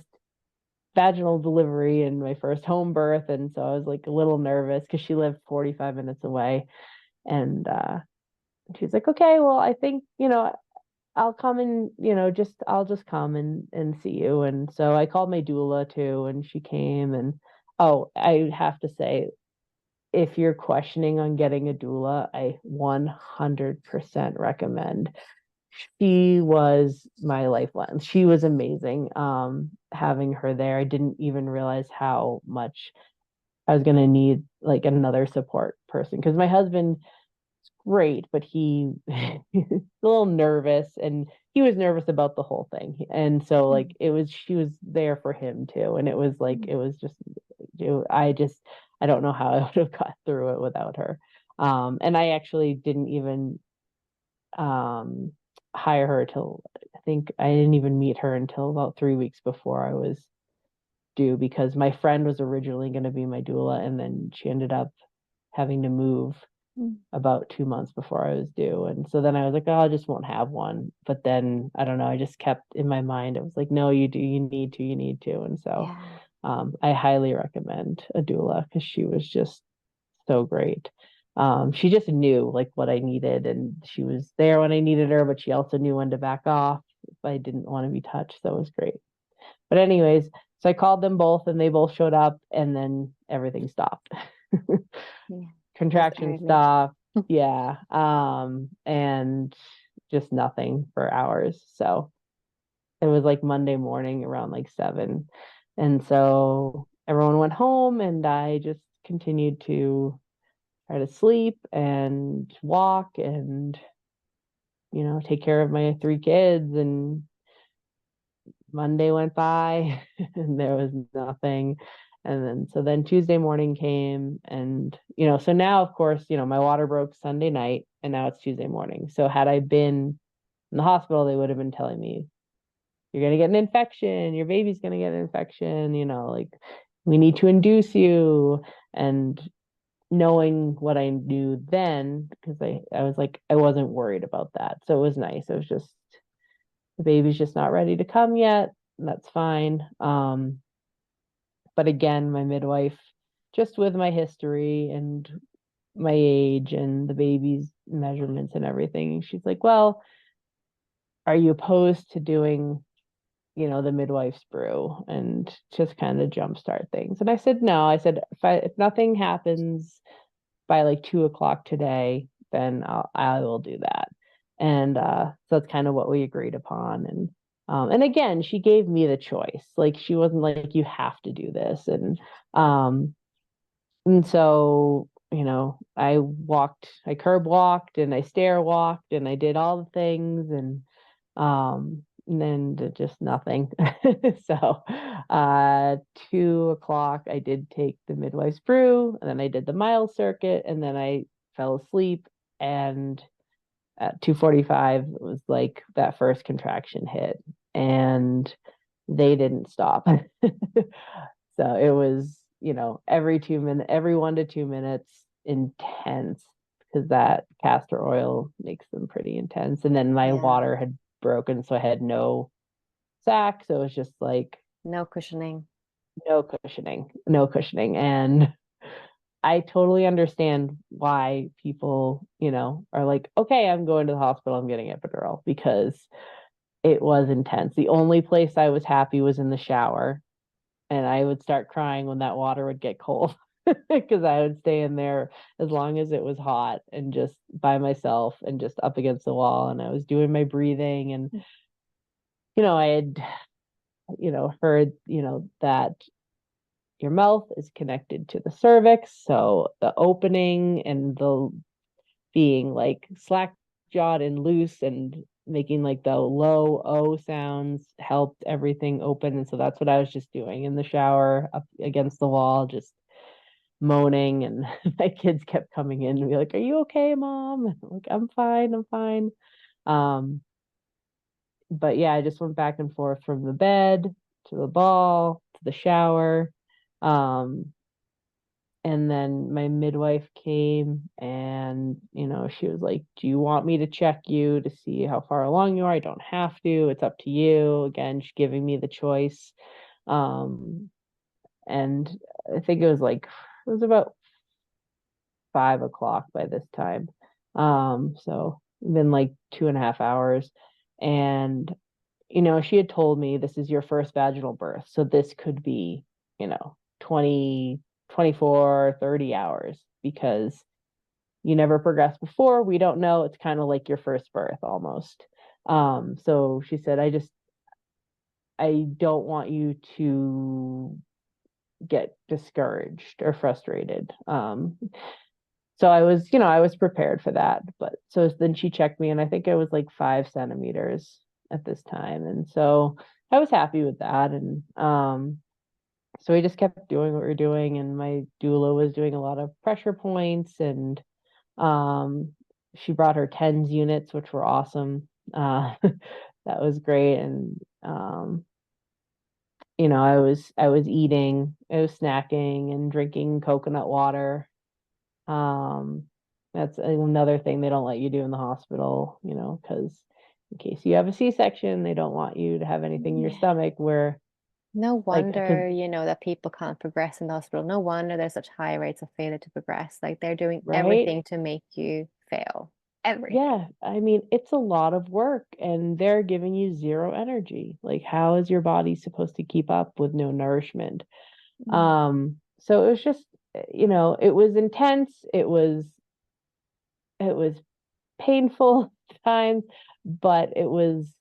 B: vaginal delivery and my first home birth, and so I was like a little nervous because she lived 45 minutes away, and she's like, okay, well, I think I'll come and just I'll just come and see you. And so I called my doula too, and she came. And oh, I have to say, if you're questioning on getting a doula, I 100% recommend. She was my lifeline. She was amazing. Having her there, I didn't even realize how much I was gonna need like another support person, because my husband great, but he's a little nervous, and he was nervous about the whole thing. And so like she was there for him too. And it was like it was just I don't know how I would have got through it without her. And I actually didn't even um hire her till I think I didn't even meet her until about 3 weeks before I was due, because my friend was originally going to be my doula, and then she ended up having to move about 2 months before I was due. And so then I was like, oh, I just won't have one. But then I don't know, I just kept in my mind, I was like, no, you do, you need to. And so
A: Yeah.
B: I highly recommend a doula, because she was just so great. She just knew like what I needed, and she was there when I needed her, but she also knew when to back off if I didn't want to be touched. So it was great. But anyways, so I called them both, and they both showed up, and then everything stopped.
A: Yeah.
B: Contraction
A: Bizarrely.
B: stopped. Yeah. And just nothing for hours. So it was like Monday morning around like 7. And so everyone went home, and I just continued to try to sleep and walk and, take care of my 3 kids. And Monday went by and there was nothing. And then Tuesday morning came, and so now of course, my water broke Sunday night, and now it's Tuesday morning. So had I been in the hospital, they would have been telling me, you're going to get an infection, your baby's going to get an infection, like we need to induce you. And knowing what I knew then, because I was like, I wasn't worried about that. So it was nice. It was just, the baby's just not ready to come yet. That's fine. But again, my midwife, just with my history and my age and the baby's measurements and everything, she's like, well, are you opposed to doing, the midwife's brew and just kind of jumpstart things? And I said, no. I said, if nothing happens by like 2 o'clock today, then I will do that. And so that's kind of what we agreed upon. And again, she gave me the choice. Like she wasn't like, you have to do this. And so, I curb walked, and I stair walked, and I did all the things, and then just nothing. So, 2 o'clock, I did take the midwife's brew, and then I did the mile circuit, and then I fell asleep. And at 2:45, it was like that first contraction hit, and they didn't stop. So it was, every 2 minutes, every 1 to 2 minutes, intense, because that castor oil makes them pretty intense. And then my
A: Yeah.
B: water had broken, so I had no sac. So it was just like
A: No cushioning.
B: no cushioning, no cushioning. And I totally understand why people, are like, okay, I'm going to the hospital, I'm getting epidural, because it was intense. The only place I was happy was in the shower, and I would start crying when that water would get cold, because I would stay in there as long as it was hot, and just by myself and just up against the wall, and I was doing my breathing. And I had heard that your mouth is connected to the cervix, so the opening and the being like slack jawed and loose and making like the low O sounds helped everything open. And so that's what I was just doing in the shower up against the wall, just moaning. And my kids kept coming in and be like, are you okay, mom? And I'm like, I'm fine, I'm fine. Um, but yeah, I just went back and forth from the bed to the ball to the shower. Um, And then my midwife came and, she was like, "Do you want me to check you to see how far along you are? I don't have to. It's up to you." Again, she's giving me the choice. Um, and I think it was about 5 o'clock by this time. So been like 2.5 hours. And, she had told me this is your first vaginal birth. So this could be, 20, 24, 30 hours because you never progressed before. We don't know. It's kind of like your first birth almost. So she said, I don't want you to get discouraged or frustrated. So I was prepared for that. But so then she checked me, and I think it was like 5 centimeters at this time. And so I was happy with that. And so we just kept doing what we were doing. And my doula was doing a lot of pressure points, and um, she brought her TENS units, which were awesome. That was great. And I was eating, I was snacking and drinking coconut water. Um, that's another thing they don't let you do in the hospital, because in case you have a C-section, they don't want you to have anything in your
A: Yeah.
B: stomach where,
A: No
B: like, because,
A: wonder, that people can't progress in the hospital. No wonder there's such high rates of failure to progress. Like they're doing
B: right?
A: everything to make you fail. Everything.
B: Yeah, I mean, it's a lot of work and they're giving you zero energy. Like, how is your body supposed to keep up with no nourishment?
A: Mm.
B: So it was just, it was intense. It was painful times, but it was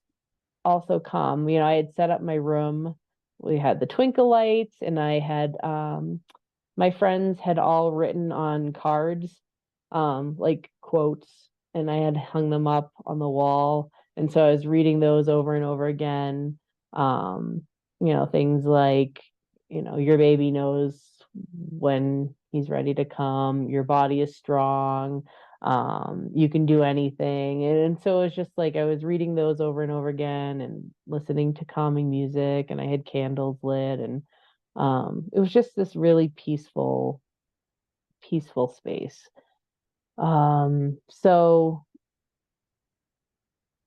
B: also calm. I had set up my room. We had the twinkle lights, and I had my friends had all written on cards, like quotes, and I had hung them up on the wall. And so I was reading those over and over again. Um, things like, your baby knows when he's ready to come, your body is strong, you can do anything. And so it's just like I was reading those over and over again and listening to calming music, and I had candles lit, and it was just this really peaceful space. So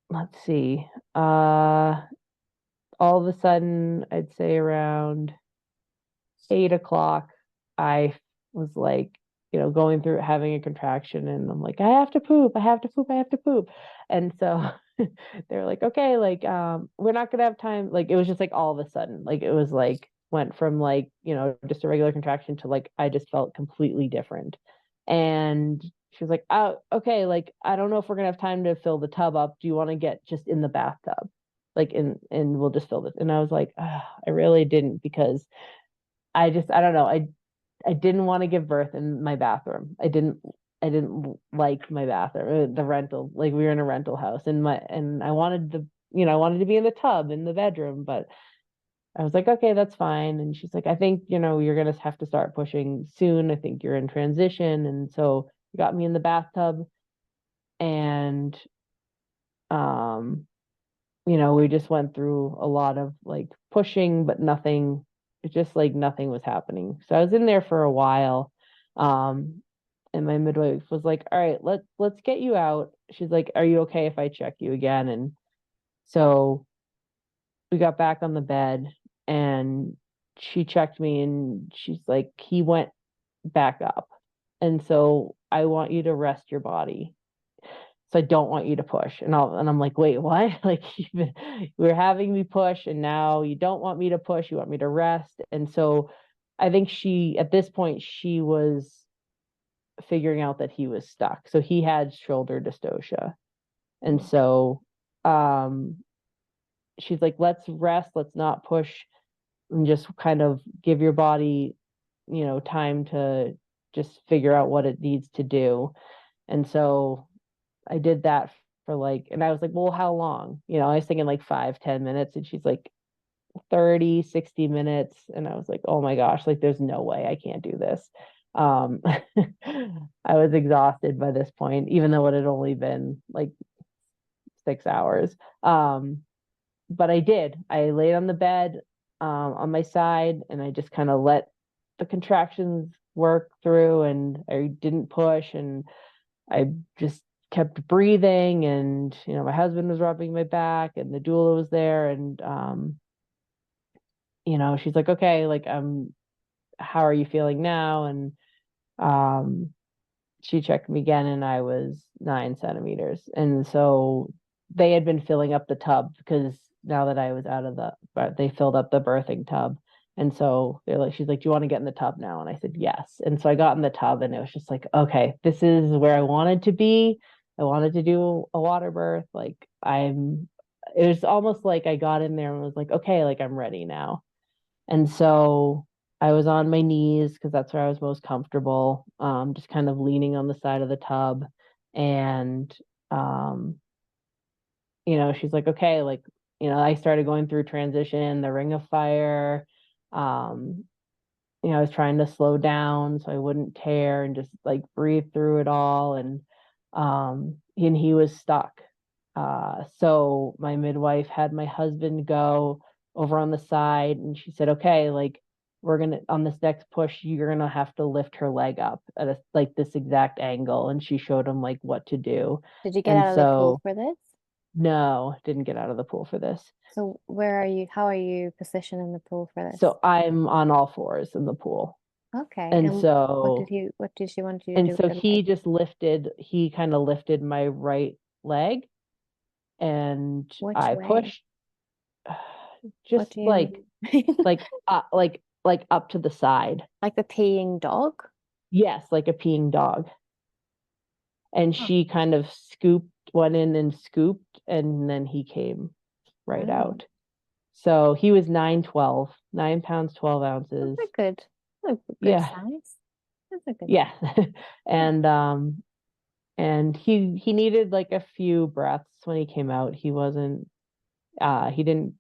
B: let's see. All of a sudden, I'd say around 8 o'clock, I was like, going through having a contraction, and I'm like, I have to poop, I have to poop, I have to poop. And so they're like, okay, like, we're not gonna have time. Like, it was just like all of a sudden, like, it was like went from like, just a regular contraction to like, I just felt completely different. And she was like, oh, okay, like, I don't know if we're gonna have time to fill the tub up. Do you want to get just in the bathtub? Like, and we'll just fill this. And I was like, I really didn't, because I don't know. I didn't want to give birth in my bathroom. I didn't like my bathroom, the rental. Like, we were in a rental house, and I wanted I wanted to be in the tub in the bedroom, but I was like, okay, that's fine. And she's like, I think, you're gonna have to start pushing soon. I think you're in transition. And so got me in the bathtub, and um we just went through a lot of like pushing, but nothing, it's just like nothing was happening. So I was in there for a while. Um, and my midwife was like, all right, let's get you out. She's like, are you okay if I check you again? And so we got back on the bed, and she checked me, and she's like, he went back up. And so I want you to rest your body, so I don't want you to push. And I'm like, wait, what? Like, we're having me push, and now you don't want me to push, you want me to rest. And so I think at this point, she was figuring out that he was stuck. So he had shoulder dystocia. And
A: Mm.
B: so um she's like, let's rest, let's not push, and just kind of give your body, time to just figure out what it needs to do. And so I did that for like, and I was like, well, how long? I was thinking like 5, 10 minutes. And she's like, 30, 60 minutes. And I was like, oh my gosh, like, there's no way I can't do this. Um, I was exhausted by this point, even though it had only been like 6 hours. But I did. I laid on the bed, on my side, and I just kind of let the contractions work through, and I didn't push, and I just kept breathing, and my husband was rubbing my back, and the doula was there, and she's like, okay, like, how are you feeling now? And um she checked me again, and I was 9 centimeters. And so they had been filling up the tub, because now that I was out of but they filled up the birthing tub. And so she's like, do you want to get in the tub now? And I said, yes. And so I got in the tub, and it was just like, okay, this is where I wanted to be. I wanted to do a water birth. It was almost like I got in there and was like, okay, like, I'm ready now. And so I was on my knees, because that's where I was most comfortable, just kind of leaning on the side of the tub. And, um, she's like, okay, like, I started going through transition, the ring of fire. Um, I was trying to slow down so I wouldn't tear, and just like breathe through it all. And he was stuck. So my midwife had my husband go over on the side, and she said, okay, like, we're gonna, on this next push, you're gonna have to lift her leg up at like this exact angle. And she showed him like what to do.
A: Did you get
B: And
A: out of the pool
B: so,
A: for this?
B: no, didn't get out of the pool for this.
A: So where are you? How are you positioned in the pool for this?
B: So I'm on all fours in the pool.
A: Okay.
B: And
A: And
B: so
A: what did she want you to
B: and
A: do with
B: so
A: the leg?
B: he kind of lifted my right leg, and
A: Which
B: I
A: way?
B: pushed,
A: What
B: just
A: do you mean?
B: like up to the side.
A: Like the peeing dog?
B: Yes, like a peeing dog. And
A: Huh.
B: she kind of went in and scooped, and then he came right
A: Wow.
B: out. So he was 9 pounds 12 ounces.
A: That's a good
B: Yeah.
A: size. That's a good
B: Yeah.
A: size. Yeah.
B: and he needed like a few breaths when he came out. He didn't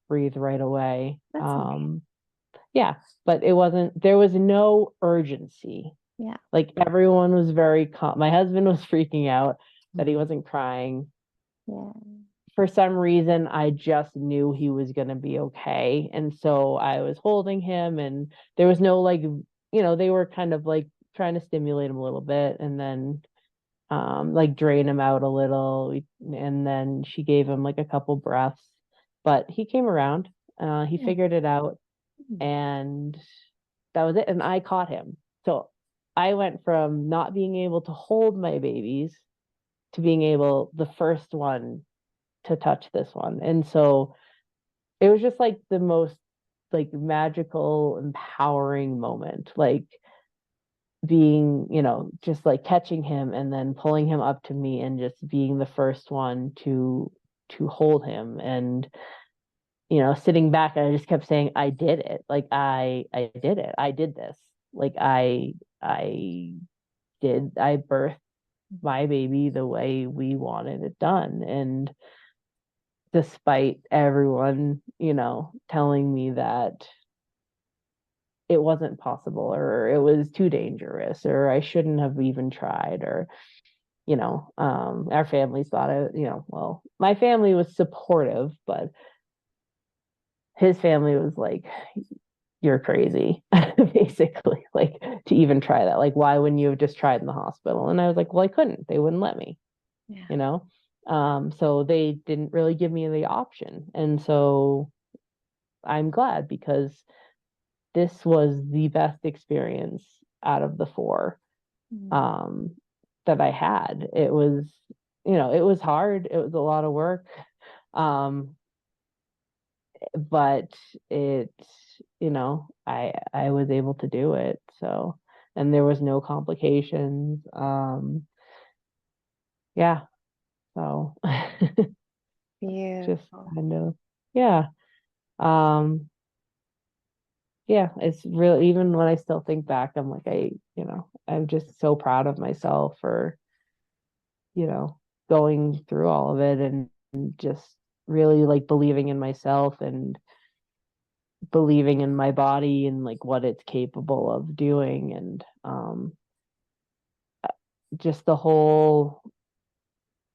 B: breathe right away.
A: That's okay.
B: Yeah, but there was no urgency.
A: Yeah.
B: Like, everyone was very calm. My husband was freaking out that he
A: Mm.
B: wasn't crying.
A: Yeah.
B: For some reason, I just knew he was going to be okay. And so I was holding him, and there was no, like, they were kind of like trying to stimulate him a little bit, and then like drain him out a little. And then she gave him like a couple breaths, but he came around. He
A: Yeah.
B: figured it out,
A: Mm.
B: and that was it. And I caught him. So I went from not being able to hold my babies to being able, the first one, to touch this one. And so it was just like the most like magical, empowering moment. Like, being, just like catching him and then pulling him up to me, and just being the first one to hold him. And sitting back, I just kept saying, I did it. Like, I did it. I did this. Like, I I birthed my baby the way we wanted it done. And despite everyone, telling me that it wasn't possible, or it was too dangerous, or I shouldn't have even tried, or our families thought well, my family was supportive, but his family was like, you're crazy, basically, like, to even try that. Like, why wouldn't you have just tried in the hospital? And I was like, well, I couldn't. They wouldn't let me,
A: Yeah.
B: you know? So they didn't really give me the option. And so I'm glad, because this was the best experience out of the four,
A: Mm.
B: um, that I had. It was hard. It was a lot of work. Um, but I was able to do it. So, and there was no complications. Yeah. So just
A: Beautiful.
B: kind of, yeah. Um, yeah, it's really, even when I still think back, I'm like, I'm just so proud of myself for, going through all of it, and just really like believing in myself, and believing in my body, and like what it's capable of doing. And just the whole,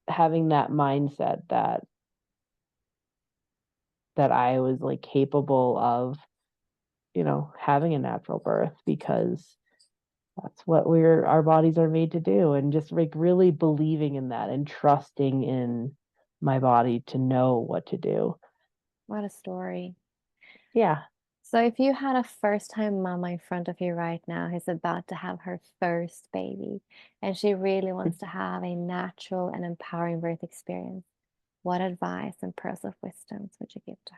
B: having that mindset that I was like capable of, having a natural birth, because that's what our bodies are made to do. And just like really believing in that and trusting in my body to know what to do.
A: What a story.
B: Yeah.
A: So if you had a first-time mama in front of you right now who's about to have her first baby, and she really wants to have a natural and empowering birth experience, what advice and pearls of wisdom would you give to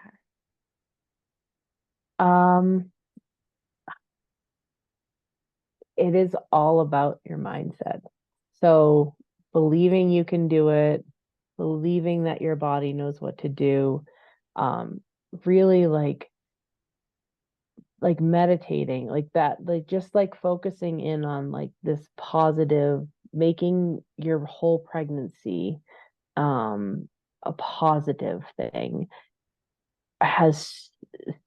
A: her?
B: Um, it is all about your mindset. So believing you can do it, believing that your body knows what to do, um, really like meditating, like that, like just like focusing in on like this positive, making your whole pregnancy a positive thing has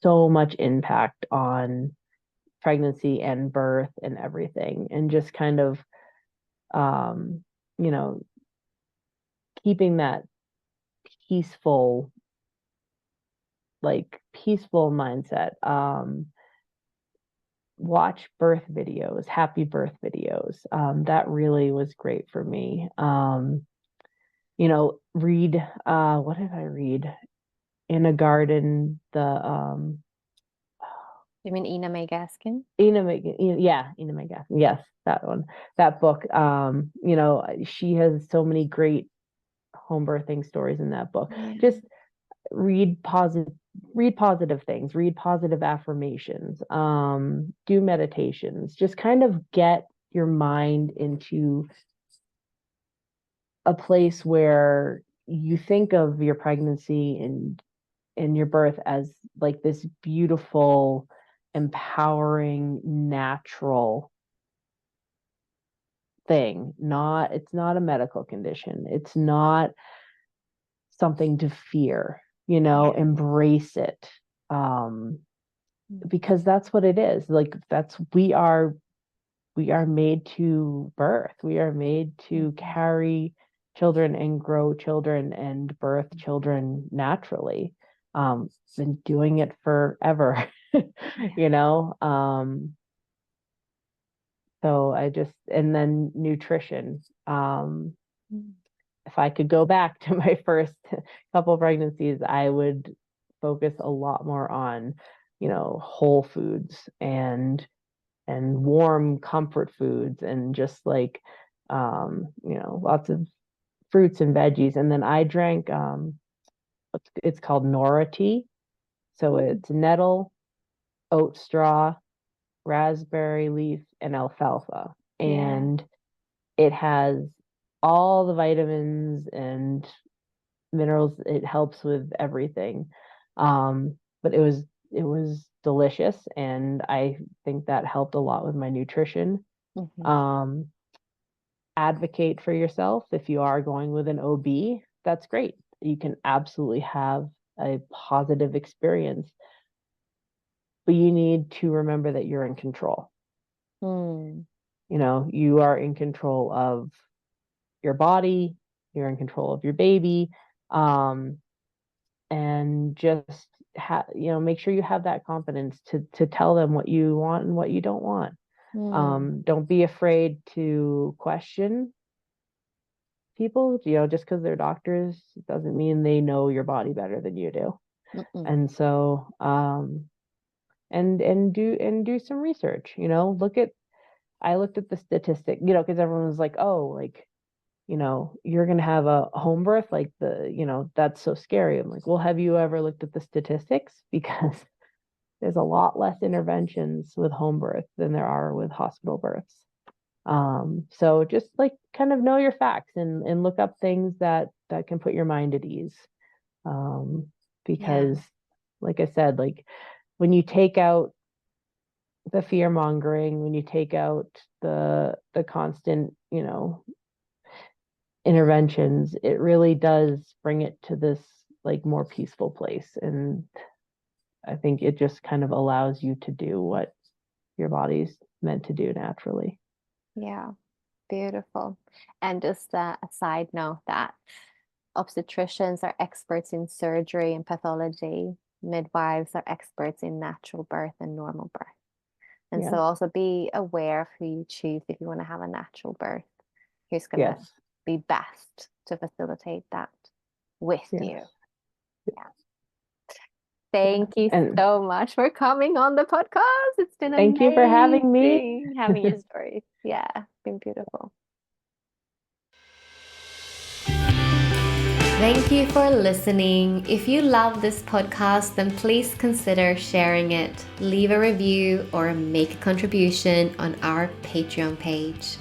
B: so much impact on pregnancy and birth and everything. And just kind of um, you know, keeping that peaceful, like peaceful mindset. Watch birth videos, happy birth videos. That really was great for me. Read, what did I read? In a Garden,
A: You mean Ina May Gaskin?
B: Ina May Gaskin. Yes, that one, that book. She has so many great home birthing stories in that book.
A: Yeah.
B: Just read positive read positive things, read positive affirmations, do meditations, just kind of get your mind into a place where you think of your pregnancy and your birth as like this beautiful, empowering, natural thing. It's not a medical condition. It's not something to fear,
A: Yeah.
B: embrace it. Um,
A: Mhm.
B: because that's what it is. Like we are made to birth. We are made to
A: Mhm.
B: carry children and grow children and birth children naturally. Been doing it forever,
A: Yeah.
B: you know. So and then nutrition.
A: Mm.
B: If I could go back to my first couple pregnancies, I would focus a lot more on, whole foods and warm comfort foods and just like lots of fruits and veggies. And then I drank it's called Nora tea. So
A: Mm.
B: it's nettle, oat straw, raspberry leaf, and alfalfa.
A: Yeah.
B: And it has all the vitamins and minerals. It helps with everything. But it was delicious, and I think that helped a lot with my nutrition.
A: Mhm.
B: Um, Advocate for yourself. If you are going with an OB, that's great. You can absolutely have a positive experience, but you need to remember that you're in control.
A: Mm.
B: You are in control of your body, you're in control of your baby. Um, and just make sure you have that confidence to tell them what you want and what you don't want.
A: Mm.
B: Don't be afraid to question people. Just because they're doctors doesn't mean they know your body better than you do.
A: Mm-mm.
B: And so and do some research. I looked at the statistic, because everyone was like, oh, like, you're going to have a home birth, like that's so scary. I'm like, well, have you ever looked at the statistics? Because there's a lot less interventions with home birth than there are with hospital births. So just like kind of know your facts and look up things that can put your mind at ease. Um,
A: Yeah.
B: because like I said, like when you take out the fear mongering, when you take out the constant, interventions, it really does bring it to this like more peaceful place. And I think it just kind of allows you to do what your body's meant to do naturally.
A: Yeah. Beautiful. And just a side note that obstetricians are experts in surgery and pathology. Midwives are experts in natural birth and normal birth. And so
B: Yes.
A: also be aware of who you choose if you want to have a natural birth, who's going to
B: Yes.
A: be best to facilitate that with you.
B: Yes.
A: Yeah.
B: Yeah.
A: Thank you
B: And
A: so much for coming on the podcast. It's been
B: thank you for having me.
A: amazing having your story. Yeah, it's been beautiful. Thank you for listening. If you love this podcast, then please consider sharing it, leave a review, or make a contribution on our Patreon page.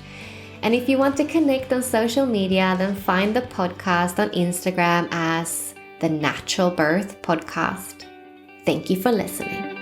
A: And if you want to connect on social media, then find the podcast on Instagram as the Natural Birth Podcast. Thank you for listening.